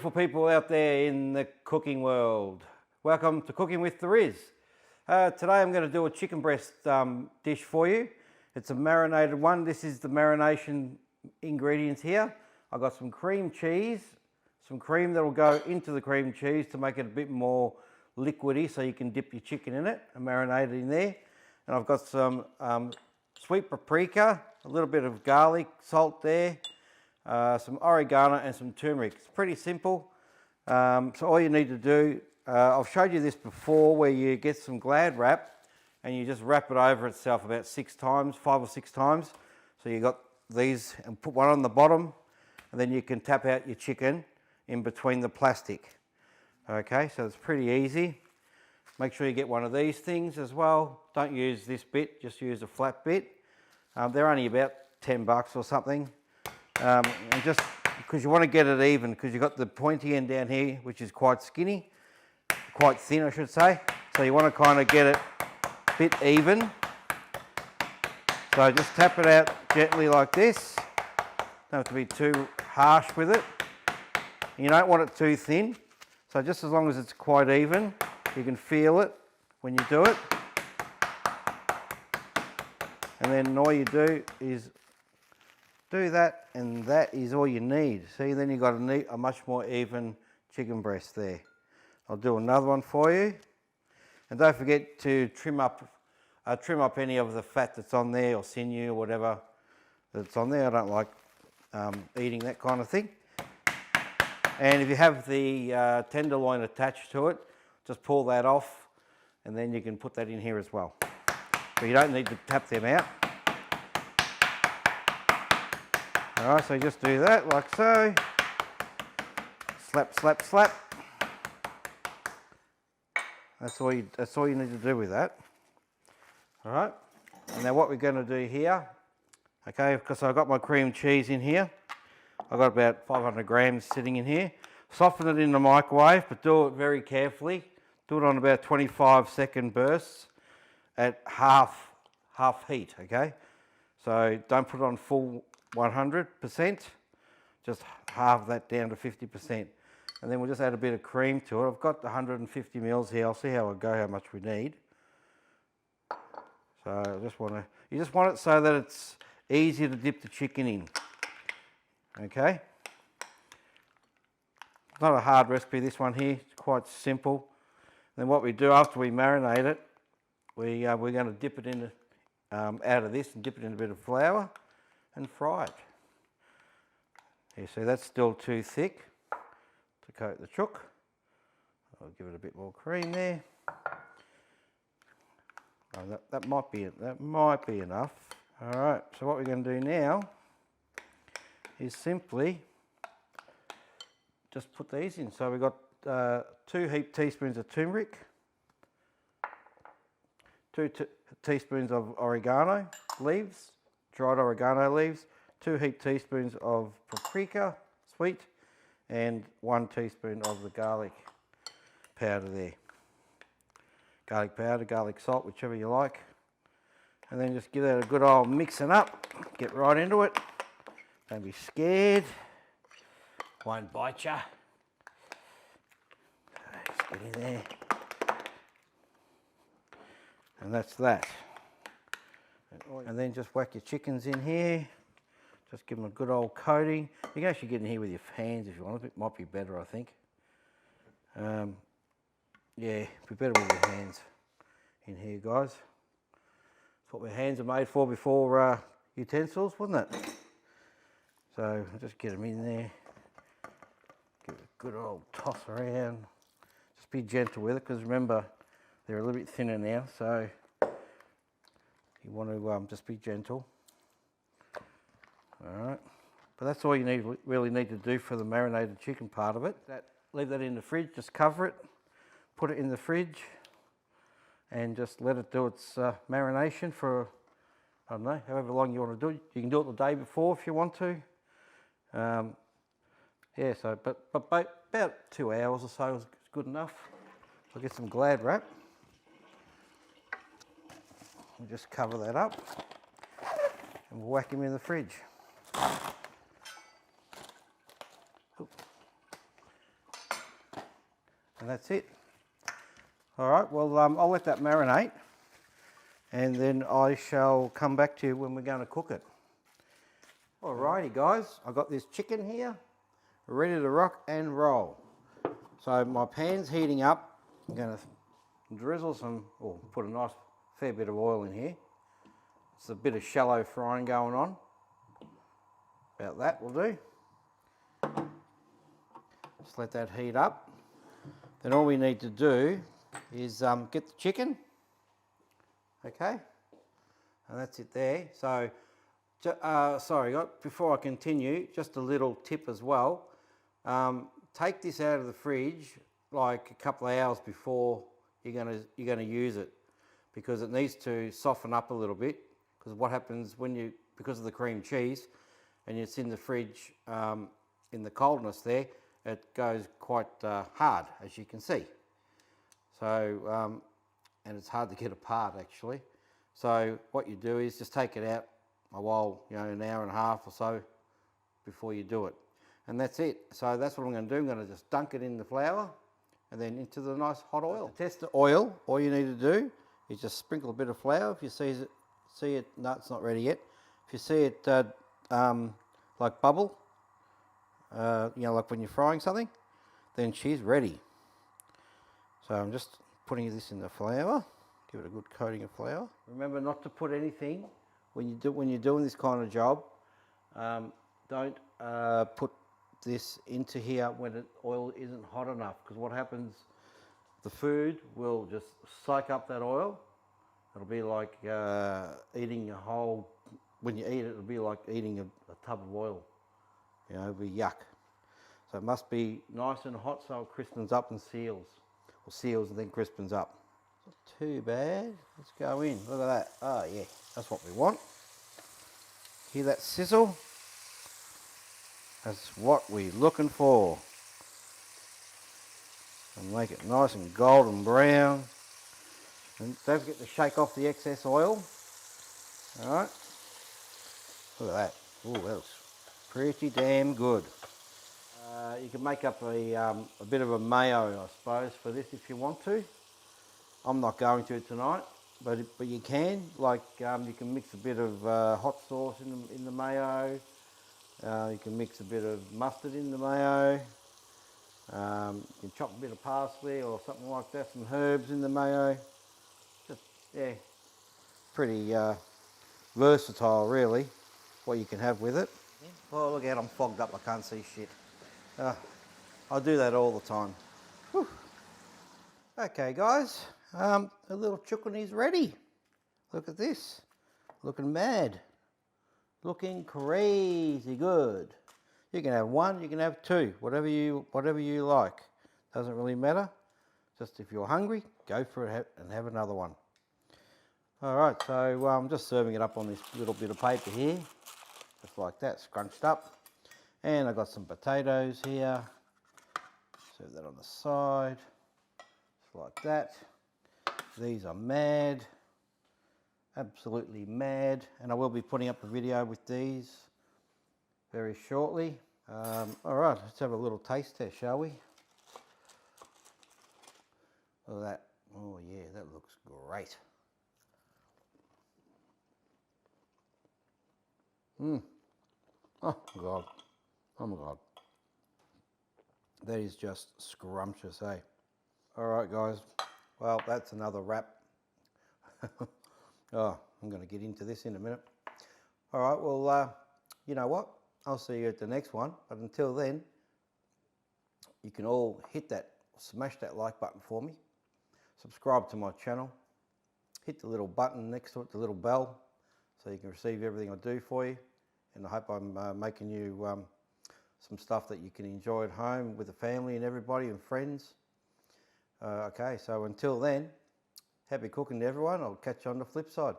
beautiful people out there in the cooking world. Welcome to Cooking with the Riz. Today I'm going to do a chicken breast dish for you. It's a marinated one. This is the marination ingredients here. I've got some cream cheese, some cream that will go into the cream cheese to make it a bit more liquidy so you can dip your chicken in it and marinate it in there. And I've got some sweet paprika, a little bit of garlic, salt there, some oregano and some turmeric. It's pretty simple. So all you need to do, I've showed you this before, where you get some Glad wrap and you just wrap it over itself about 6 times, 5 or 6 times. So you got these, and put one on the bottom, and then you can tap out your chicken in between the plastic. Okay, so it's pretty easy. Make sure you get one of these things as well. Don't use this bit, just use a flat bit. They're only about $10 or something. And just because you want to get it even, because you've got the pointy end down here, which is quite skinny, quite thin I should say. So you want to kind of get it a bit even. So just tap it out gently like this. Don't have to be too harsh with it. You don't want it too thin. So just as long as it's quite even, you can feel it when you do it. And then all you do is do that, and that is all you need. See, then you've got a much more even chicken breast there. I'll do another one for you. And don't forget to trim up any of the fat that's on there, or sinew or whatever that's on there. I don't like eating that kind of thing. And if you have the tenderloin attached to it, just pull that off, and then you can put that in here as well. So you don't need to tap them out. All right, so just do that like so. Slap, slap, slap. That's all you need to do with that. All right. And now what we're going to do here, okay, because I've got my cream cheese in here. I've got about 500 grams sitting in here. Soften it in the microwave, but do it very carefully. Do it on about 25-second bursts at half heat, okay? So don't put it on full 100%, just halve that down to 50%. And then we'll just add a bit of cream to it. I've got 150 mils here. I'll see how I go, how much we need. So you just want it so that it's easy to dip the chicken in. Okay. It's not a hard recipe, this one here. It's quite simple. And then what we do after we marinate it, we're going to dip it in out of this and dip it in a bit of flour and fry it. You see, that's still too thick to coat the chook. I'll give it a bit more cream there. Oh, that might be enough. All right, so what we're going to do now is simply just put these in. So we've got 2 heaped teaspoons of turmeric, 2 teaspoons of oregano leaves, dried oregano leaves, 2 heaped teaspoons of paprika, sweet, and 1 teaspoon of the garlic powder there. Garlic powder, garlic salt, whichever you like. And then just give that a good old mixing up. Get right into it. Don't be scared. Won't bite ya. Just get in there. And that's that. And then just whack your chickens in here. Just give them a good old coating. You can actually get in here with your hands if you want. It might be better, I think. Yeah, be better with your hands in here, guys. That's what my hands are made for before utensils, wasn't it? So just get them in there. Give it a good old toss around. Just be gentle with it, because remember, they're a little bit thinner now, so you want to just be gentle. All right, but that's all you really need to do for the marinated chicken part of it. Leave that in the fridge, just cover it, put it in the fridge, and just let it do its marination for, I don't know, however long you want to do it. You can do it the day before if you want to. Yeah, so, but about 2 hours or so is good enough. I'll get some Glad wrap. We'll just cover that up, and we'll whack him in the fridge. And that's it. All right, well, I'll let that marinate, and then I shall come back to you when we're going to cook it. Alrighty guys, I've got this chicken here, ready to rock and roll. So my pan's heating up. I'm going to drizzle some, or put a nice fair bit of oil in here. It's a bit of shallow frying going on. About that will do. Just let that heat up. Then all we need to do is get the chicken. Okay, and that's it there. So, sorry, before I continue, just a little tip as well. Take this out of the fridge like a couple of hours before you're gonna use it, because it needs to soften up a little bit. Because what happens because of the cream cheese, and it's in the fridge in the coldness there, it goes quite hard, as you can see. So, and it's hard to get apart actually. So what you do is just take it out a while, an hour and a half or so before you do it. And that's it. So that's what I'm going to do. I'm going to just dunk it in the flour and then into the nice hot oil. To test the oil, all you need to do is just sprinkle a bit of flour. If you see it, no, it's not ready yet. If you see it like bubble, like when you're frying something, then she's ready. So I'm just putting this in the flour. Give it a good coating of flour. Remember not to put anything when you're doing this kind of job. Don't put this into here when the oil isn't hot enough, because what happens, the food will just soak up that oil. It'll be like eating a whole, when you eat it, it'll be like eating a tub of oil. It'll be yuck. So it must be nice and hot so it crispens up and seals. Or seals and then crispens up. Not too bad. Let's go in. Look at that. Oh yeah, that's what we want. Hear that sizzle? That's what we're looking for. And make it nice and golden brown. And don't forget to shake off the excess oil. Alright. Look at that. Oh, that looks pretty damn good. You can make up a bit of a mayo, I suppose, for this if you want to. I'm not going to tonight, but you can. Like you can mix a bit of hot sauce in the mayo. You can mix a bit of mustard in the mayo. You can chop a bit of parsley or something like that, some herbs in the mayo. Just, yeah, pretty versatile really, what you can have with it. Oh, look out, I'm fogged up, I can't see shit. I do that all the time. Whew. Okay guys, a little chukuni's ready. Look at this, looking mad. Looking crazy good. You can have one, you can have two, whatever you like. Doesn't really matter. Just if you're hungry, go for it and have another one. All right, so I'm just serving it up on this little bit of paper here, just like that, scrunched up. And I've got some potatoes here. Serve that on the side, just like that. These are mad. Absolutely mad, and I will be putting up a video with these very shortly. All right, let's have a little taste test, shall we? Look at that. Oh yeah, that looks great. Oh God, oh my God. That is just scrumptious, eh? All right guys, well that's another wrap. Oh, I'm going to get into this in a minute. All right, well, you know what? I'll see you at the next one. But until then, you can all smash that like button for me. Subscribe to my channel. Hit the little button next to it, the little bell, so you can receive everything I do for you. And I hope I'm making you some stuff that you can enjoy at home with the family and everybody and friends. Okay, so until then, happy cooking to everyone. I'll catch you on the flip side.